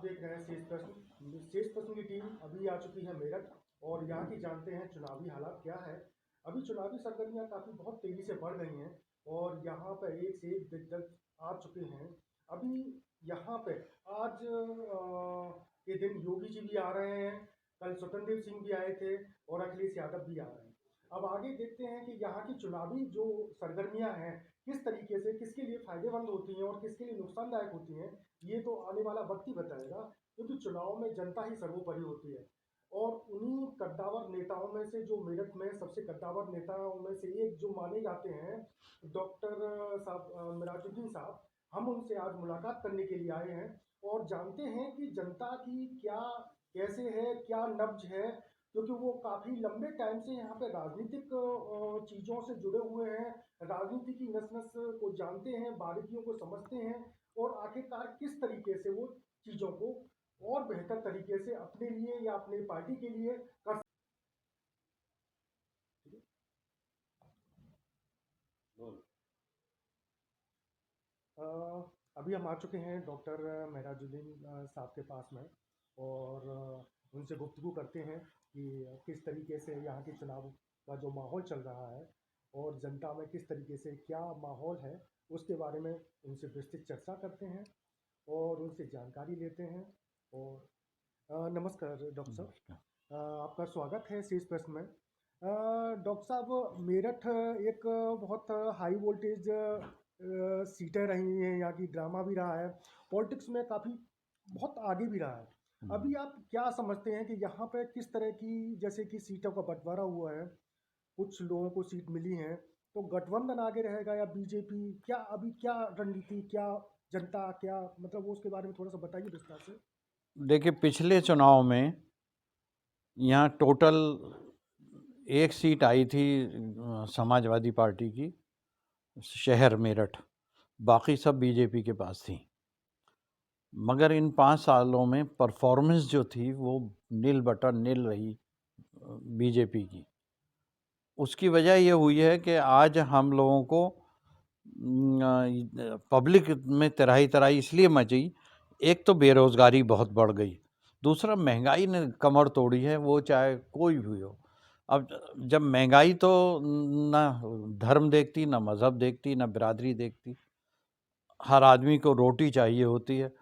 देख रहे हैं शेष प्रश्न। शेष प्रश्न की टीम अभी आ चुकी है मेरठ और यहाँ की जानते हैं चुनावी हालात क्या है। अभी चुनावी सरगर्मियाँ काफ़ी बहुत तेज़ी से बढ़ रही हैं और यहाँ पर एक से एक दिग्गज आ चुके हैं। अभी यहाँ पे आज के दिन योगी जी भी आ रहे हैं, कल स्वतंत्र देव सिंह भी आए थे और अखिलेश यादव भी आ रहे हैं। अब आगे देखते हैं कि यहाँ की चुनावी जो सरगर्मियाँ हैं किस तरीके से किसके लिए फायदेमंद होती हैं और किसके लिए नुकसानदायक होती हैं, ये तो आने वाला वक्त ही बताएगा। क्योंकि चुनाव में जनता ही सर्वोपरि होती है और उन्हीं कद्दावर नेताओं में से जो मेरठ में सबसे कद्दावर नेताओं में से एक जो माने जाते हैं डॉक्टर साहब मिराजुद्दीन साहब, हम उनसे आज मुलाकात करने के लिए आए हैं और जानते हैं कि जनता की क्या कैसे है, क्या नब्ज है। क्योंकि वो काफ़ी लंबे टाइम से यहाँ पे राजनीतिक चीज़ों से जुड़े हुए हैं, राजनीति की नस नस को जानते हैं, बारीकियों को समझते हैं और आखिरकार किस तरीके से वो चीज़ों को और बेहतर तरीके से अपने लिए या अपनी पार्टी के लिए कर सकते हैं। अभी हम आ चुके हैं डॉक्टर मेहराजुद्दीन साहब के पास में और उनसे गुफ्तगू करते हैं कि किस तरीके से यहाँ के चुनाव का जो माहौल चल रहा है और जनता में किस तरीके से क्या माहौल है, उसके बारे में उनसे विस्तृत चर्चा करते हैं और उनसे जानकारी लेते हैं। और नमस्कार डॉक्टर साहब, आपका स्वागत है शीर्ष प्रश्न में। डॉक्टर साहब, मेरठ एक बहुत हाई वोल्टेज सीटें रही हैं, यहाँ की ड्रामा भी रहा है, पॉलिटिक्स में काफ़ी बहुत आगे भी रहा है। अभी आप क्या समझते हैं कि यहाँ पे किस तरह की जैसे कि सीटों का बंटवारा हुआ है, कुछ लोगों को सीट मिली हैं, तो गठबंधन आगे रहेगा या बीजेपी, क्या अभी क्या रणनीति, क्या जनता, क्या मतलब वो उसके बारे में थोड़ा सा बताइए विस्तार से। देखिए, पिछले चुनाव में यहाँ टोटल एक सीट आई थी समाजवादी पार्टी की, शहर मेरठ, बाकी सब बीजेपी के पास थी। मगर इन 5 सालों में परफॉर्मेंस जो थी वो नील बटा नील रही बीजेपी की। उसकी वजह ये हुई है कि आज हम लोगों को पब्लिक में तराही तराही इसलिए मची, एक तो बेरोज़गारी बहुत बढ़ गई, दूसरा महंगाई ने कमर तोड़ी है, वो चाहे कोई भी हो। अब जब महंगाई तो ना धर्म देखती, ना मज़हब देखती, ना बिरादरी देखती, हर आदमी को रोटी चाहिए होती है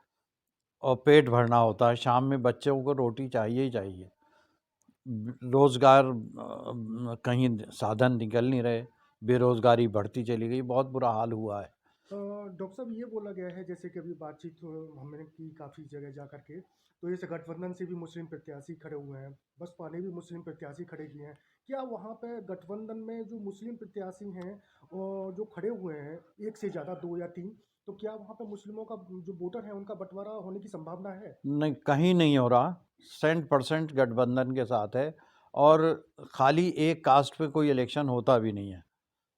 और पेट भरना होता है, शाम में बच्चों को रोटी चाहिए ही चाहिए। रोज़गार कहीं साधन निकल नहीं रहे, बेरोज़गारी बढ़ती चली गई, बहुत बुरा हाल हुआ है। डॉक्टर साहब, ये बोला गया है जैसे कि अभी बातचीत हमने की काफ़ी जगह जा करके, तो जैसे गठबंधन से भी मुस्लिम प्रत्याशी खड़े हुए हैं, बसपा ने भी मुस्लिम प्रत्याशी खड़े किए हैं। क्या वहाँ पे गठबंधन में जो मुस्लिम प्रत्याशी हैं जो खड़े हुए हैं, एक से ज़्यादा, दो या तीन, तो क्या वहाँ पे मुस्लिमों का जो वोटर है उनका बंटवारा होने की संभावना है? नहीं, कहीं नहीं हो रहा। 100% गठबंधन के साथ है और खाली एक कास्ट पे कोई इलेक्शन होता भी नहीं है।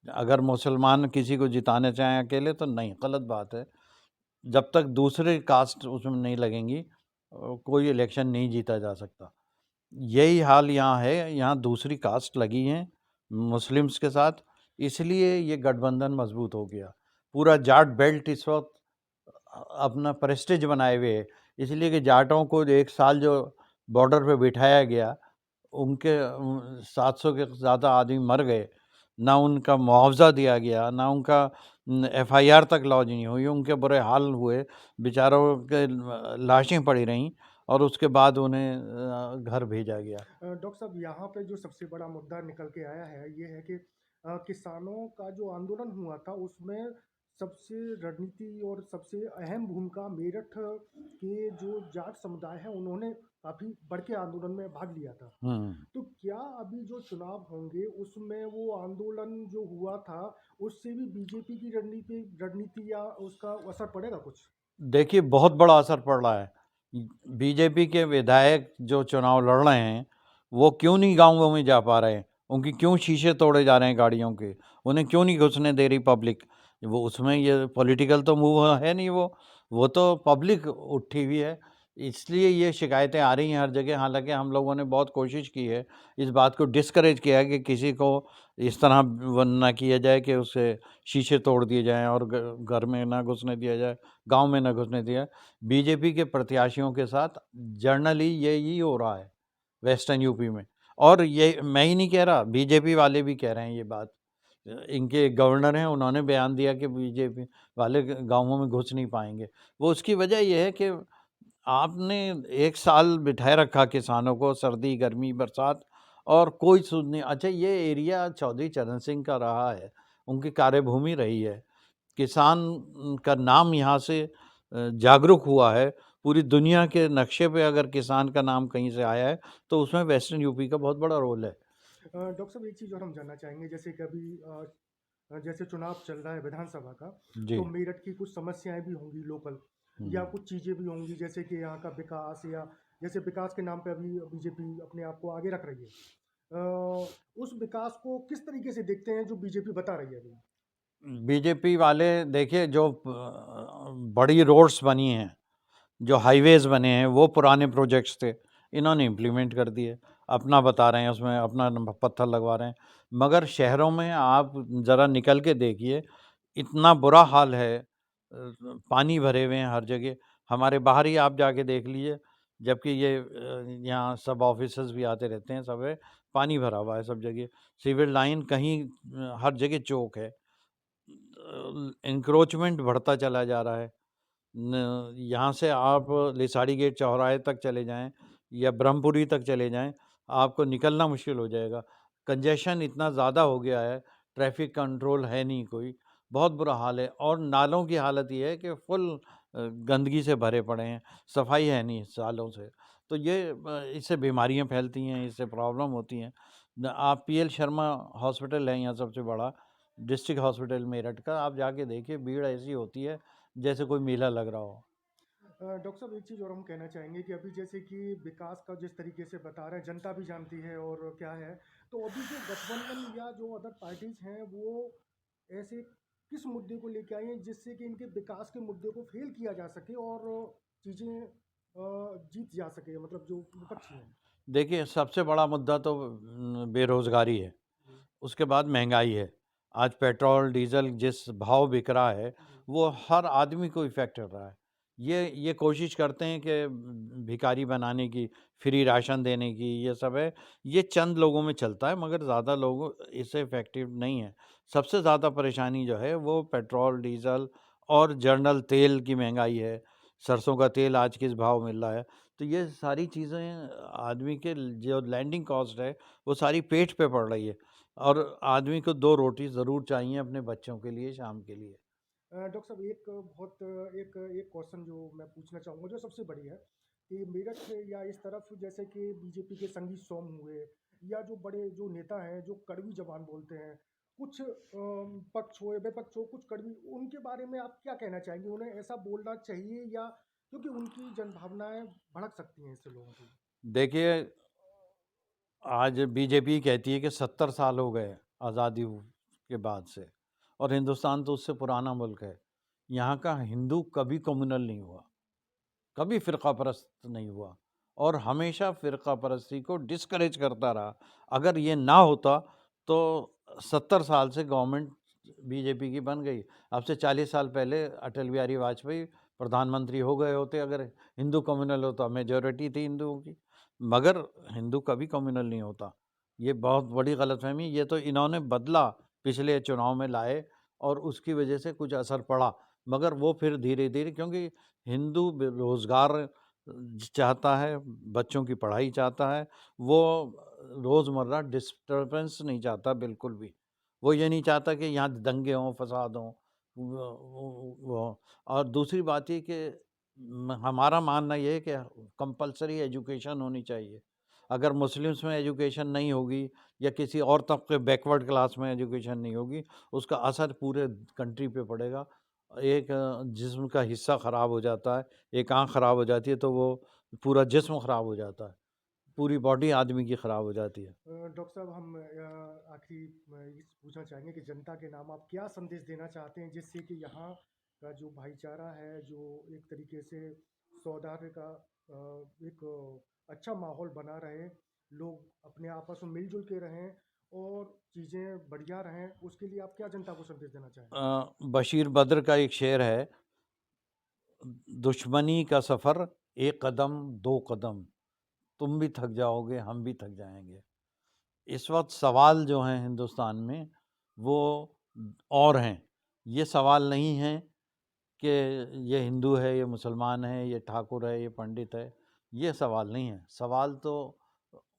अगर मुसलमान किसी को जिताने चाहें अकेले तो नहीं, गलत बात है। जब तक दूसरे कास्ट उसमें नहीं लगेंगी कोई इलेक्शन नहीं जीता जा सकता। यही हाल यहाँ है, यहाँ दूसरी कास्ट लगी हैं मुस्लिम्स के साथ, इसलिए ये गठबंधन मजबूत हो गया। पूरा जाट बेल्ट इस वक्त अपना प्रेस्टीज बनाए हुए है, इसलिए कि जाटों को 1 साल जो बॉर्डर पे बिठाया गया, उनके 700 के ज़्यादा आदमी मर गए, ना उनका मुआवजा दिया गया, ना उनका FIR तक लॉन्च नहीं हुई, उनके बुरे हाल हुए, बेचारों के लाशें पड़ी रहीं और उसके बाद उन्हें घर भेजा गया। डॉक्टर साहब, यहाँ पे जो सबसे बड़ा मुद्दा निकल के आया है ये है कि किसानों का जो आंदोलन हुआ था उसमें सबसे रणनीति और सबसे अहम भूमिका मेरठ के जो जाट समुदाय है उन्होंने काफ़ी बढ़ के आंदोलन में भाग लिया था। तो क्या अभी जो चुनाव होंगे उसमें वो आंदोलन जो हुआ था उससे भी बीजेपी की रणनीति या उसका असर पड़ेगा कुछ? देखिए, बहुत बड़ा असर पड़ रहा है। बीजेपी के विधायक जो चुनाव लड़ रहे हैं, वो क्यों नहीं गाँवों में जा पा रहे हैं? उनकी क्यों शीशे तोड़े जा रहे हैं गाड़ियों के? उन्हें क्यों नहीं घुसने दे रही पब्लिक? वो उसमें ये पॉलिटिकल तो मूव है नहीं वो तो पब्लिक उठी हुई है। इसलिए ये शिकायतें आ रही हैं हर जगह। हालाँकि हम लोगों ने बहुत कोशिश की है, इस बात को डिस्करेज किया है कि किसी को इस तरह वो ना किया जाए कि उससे शीशे तोड़ दिए जाएँ और घर में ना घुसने दिया जाए, गाँव में ना घुसने दिया जाए। बीजेपी के प्रत्याशियों के साथ जनरली यही हो रहा है वेस्टर्न यूपी में। और ये मैं ही नहीं कह रहा, बीजेपी वाले भी कह रहे हैं ये बात। इनके गवर्नर हैं, उन्होंने बयान दिया कि बीजेपी वाले गाँवों में घुस नहीं पाएँगे। वो उसकी वजह ये है कि आपने 1 साल बिठाए रखा किसानों को, सर्दी, गर्मी, बरसात, और कोई सुध नहीं। अच्छा, ये एरिया चौधरी चरण सिंह का रहा है, उनकी कार्यभूमि रही है। किसान का नाम यहाँ से जागरूक हुआ है। पूरी दुनिया के नक्शे पे अगर किसान का नाम कहीं से आया है, तो उसमें वेस्टर्न यूपी का बहुत बड़ा रोल है। डॉक्टर साहब, एक चीज़ और हम जानना चाहेंगे, जैसे कि अभी जैसे चुनाव चल रहा है विधानसभा का, जी। तो मेरठ की कुछ समस्याएं भी होंगी लोकल, या हुँ। कुछ चीज़ें भी होंगी, जैसे कि यहाँ का विकास, या जैसे विकास के नाम पे अभी बीजेपी अपने आप को आगे रख रही है। उस विकास को किस तरीके से देखते हैं जो बीजेपी बता रही है अभी? बीजेपी वाले देखिए, जो बड़ी रोड्स बनी हैं, जो हाईवेज़ बने हैं, वो पुराने प्रोजेक्ट्स थे, इन्होंने इम्प्लीमेंट कर दिए। अपना बता रहे हैं, उसमें अपना पत्थर लगवा रहे हैं। मगर शहरों में आप ज़रा निकल के देखिए, इतना बुरा हाल है। पानी भरे हुए हैं हर जगह। हमारे बाहर ही आप जाके देख लीजिए, जबकि ये यहाँ सब ऑफिसर्स भी आते रहते हैं, सब है, पानी भरा हुआ है सब जगह। सीवेज लाइन कहीं हर जगह चौक है। एंक्रोचमेंट बढ़ता चला जा रहा है। यहाँ से आप लिसाड़ी गेट चौराहे तक चले जाएँ या ब्रह्मपुरी तक चले जाएँ, आपको निकलना मुश्किल हो जाएगा। कंजेशन इतना ज़्यादा हो गया है, ट्रैफ़िक कंट्रोल है नहीं कोई, बहुत बुरा हाल है। और नालों की हालत ये है कि फुल गंदगी से भरे पड़े हैं, सफाई है नहीं सालों से। तो ये इससे बीमारियाँ फैलती हैं, इससे प्रॉब्लम होती हैं। आप पीएल शर्मा हॉस्पिटल है यहाँ सबसे बड़ा, डिस्ट्रिक्ट हॉस्पिटल मेरठ का, आप जाके देखिए, भीड़ ऐसी होती है जैसे कोई मेला लग रहा हो। डॉक्टर साहब, एक चीज़ और हम कहना चाहेंगे कि अभी जैसे कि विकास का जिस तरीके से बता रहे हैं, जनता भी जानती है और क्या है, तो अभी जो गठबंधन या जो अदर पार्टीज हैं, वो ऐसे किस मुद्दे को लेके आई हैं जिससे कि इनके विकास के मुद्दे को फेल किया जा सके और चीज़ें जीत जा सके, मतलब जो विपक्षी हैं? देखिए, सबसे बड़ा मुद्दा तो बेरोज़गारी है, जी। उसके बाद महँगाई है। आज पेट्रोल, डीज़ल जिस भाव बिक रहा है, जी। वो हर आदमी को इफ़ेक्ट कर रहा है। ये कोशिश करते हैं कि भिखारी बनाने की, फ्री राशन देने की, ये सब है। ये चंद लोगों में चलता है, मगर ज़्यादा लोग इससे इफ़ेक्टिव नहीं है। सबसे ज़्यादा परेशानी जो है, वो पेट्रोल, डीज़ल और जर्नल तेल की महँगाई है। सरसों का तेल आज किस भाव मिल रहा है। तो ये सारी चीज़ें आदमी के जो लैंडिंग कॉस्ट है, वो सारी पेट पे पड़ रही है। और आदमी को 2 रोटी ज़रूर चाहिए अपने बच्चों के लिए, शाम के लिए। डॉक्टर साहब, एक एक क्वेश्चन जो मैं पूछना चाहूँगा, जो सबसे बड़ी है, कि मेरठ या इस तरफ जैसे कि बीजेपी के संगीत सोम हुए, या जो बड़े जो नेता हैं जो कड़वी जबान बोलते हैं, कुछ पक्ष हो या विपक्ष हो, कुछ कड़वी, उनके बारे में आप क्या कहना चाहेंगे? उन्हें ऐसा बोलना चाहिए, या क्योंकि उनकी जनभावनाएं भड़क सकती हैं इससे लोगों की? देखिए, आज बीजेपी कहती है कि 70 साल हो गए आज़ादी के बाद से, और हिंदुस्तान तो उससे पुराना मुल्क है। यहाँ का हिंदू कभी कम्युनल नहीं हुआ, कभी फ़िरका परस्त नहीं हुआ, और हमेशा फ़िरका परस्ती को डिस्करेज करता रहा। अगर ये ना होता, तो 70 साल से गवर्नमेंट बीजेपी की बन गई। अब से 40 साल पहले अटल बिहारी वाजपेयी प्रधानमंत्री हो गए होते, अगर हिंदू कम्युनल होता, मेजॉरिटी थी हिंदुओं की। मगर हिंदू कभी कम्युनल नहीं होता। ये बहुत बड़ी गलतफ़हमी, ये तो इन्होंने बदला, पिछले चुनाव में लाए, और उसकी वजह से कुछ असर पड़ा। मगर वो फिर धीरे-धीरे, क्योंकि हिंदू रोज़गार चाहता है, बच्चों की पढ़ाई चाहता है, वो रोज़मर्रा डिस्टर्बेंस नहीं चाहता बिल्कुल भी। वो ये नहीं चाहता कि यहाँ दंगे हों, फ़साद हों। वो और दूसरी बात ये कि हमारा मानना ये है कि कंपल्सरी एजुकेशन होनी चाहिए। अगर मुस्लिम्स में एजुकेशन नहीं होगी, या किसी और तबके बैकवर्ड क्लास में एजुकेशन नहीं होगी, उसका असर पूरे कंट्री पे पड़ेगा। एक जिस्म का हिस्सा ख़राब हो जाता है, एक आँख ख़राब हो जाती है, तो वो पूरा जिस्म ख़राब हो जाता है, पूरी बॉडी आदमी की ख़राब हो जाती है। डॉक्टर साहब, हम आखिरी ये पूछना चाहेंगे कि जनता के नाम आप क्या संदेश देना चाहते हैं, जिससे कि यहाँ का जो भाईचारा है, जो एक तरीके से सौहार्द का एक अच्छा माहौल बना रहे, लोग अपने आपस में मिलजुल के रहें और चीज़ें बढ़िया रहें, उसके लिए आप क्या जनता को संदेश देना चाहेंगे? बशीर बद्र का एक शेर है, दुश्मनी का सफ़र एक कदम दो कदम, तुम भी थक जाओगे हम भी थक जाएंगे। इस वक्त सवाल जो हैं हिंदुस्तान में वो और हैं। ये सवाल नहीं है कि ये हिंदू है, ये मुसलमान है, ये ठाकुर है, ये पंडित है, ये सवाल नहीं है। सवाल तो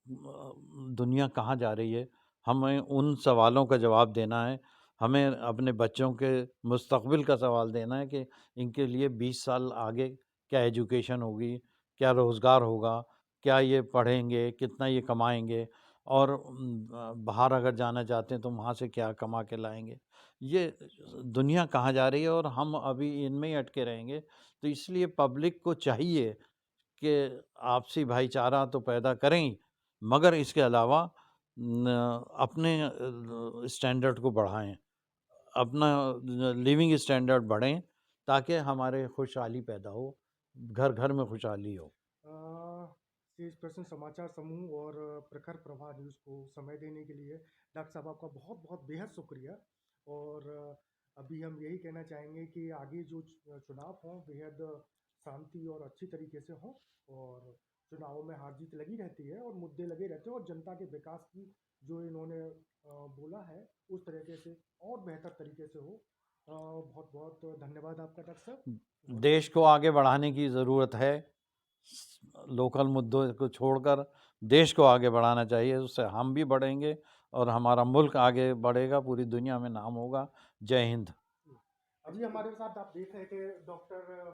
दुनिया कहाँ जा रही है, हमें उन सवालों का जवाब देना है। हमें अपने बच्चों के मुस्तकबिल का सवाल देना है कि इनके लिए 20 साल आगे क्या एजुकेशन होगी, क्या रोज़गार होगा, क्या ये पढ़ेंगे, कितना ये कमाएंगे और बाहर अगर जाना चाहते हैं तो वहाँ से क्या कमा के लाएंगे। ये दुनिया कहाँ जा रही है और हम अभी इनमें ही अटके रहेंगे। तो इसलिए पब्लिक को चाहिए कि आपसी भाईचारा तो पैदा करें ही, मगर इसके अलावा अपने स्टैंडर्ड को बढ़ाएं, अपना लिविंग स्टैंडर्ड बढ़ें, ताकि हमारे खुशहाली पैदा हो, घर घर में खुशहाली हो। तेज प्रश्न समाचार समूह और प्रखर प्रवाह न्यूज़ को समय देने के लिए डॉक्टर साहब आपका बहुत बहुत बेहद शुक्रिया। और अभी हम यही कहना चाहेंगे कि आगे जो चुनाव हों बेहद शांति और अच्छी तरीके से हों, और चुनावों में हार जीत लगी रहती है और मुद्दे लगे रहते हैं, और जनता के विकास की जो इन्होंने बोला है उस तरीके से और बेहतर तरीके से हो। बहुत बहुत धन्यवाद आपका डॉक्टर साहब। देश को आगे बढ़ाने की ज़रूरत है, लोकल मुद्दों को छोड़कर देश को आगे बढ़ाना चाहिए, उससे हम भी बढ़ेंगे और हमारा मुल्क आगे बढ़ेगा, पूरी दुनिया में नाम होगा। जय हिंद। अभी हमारे साथ आप देख रहे थे डॉक्टर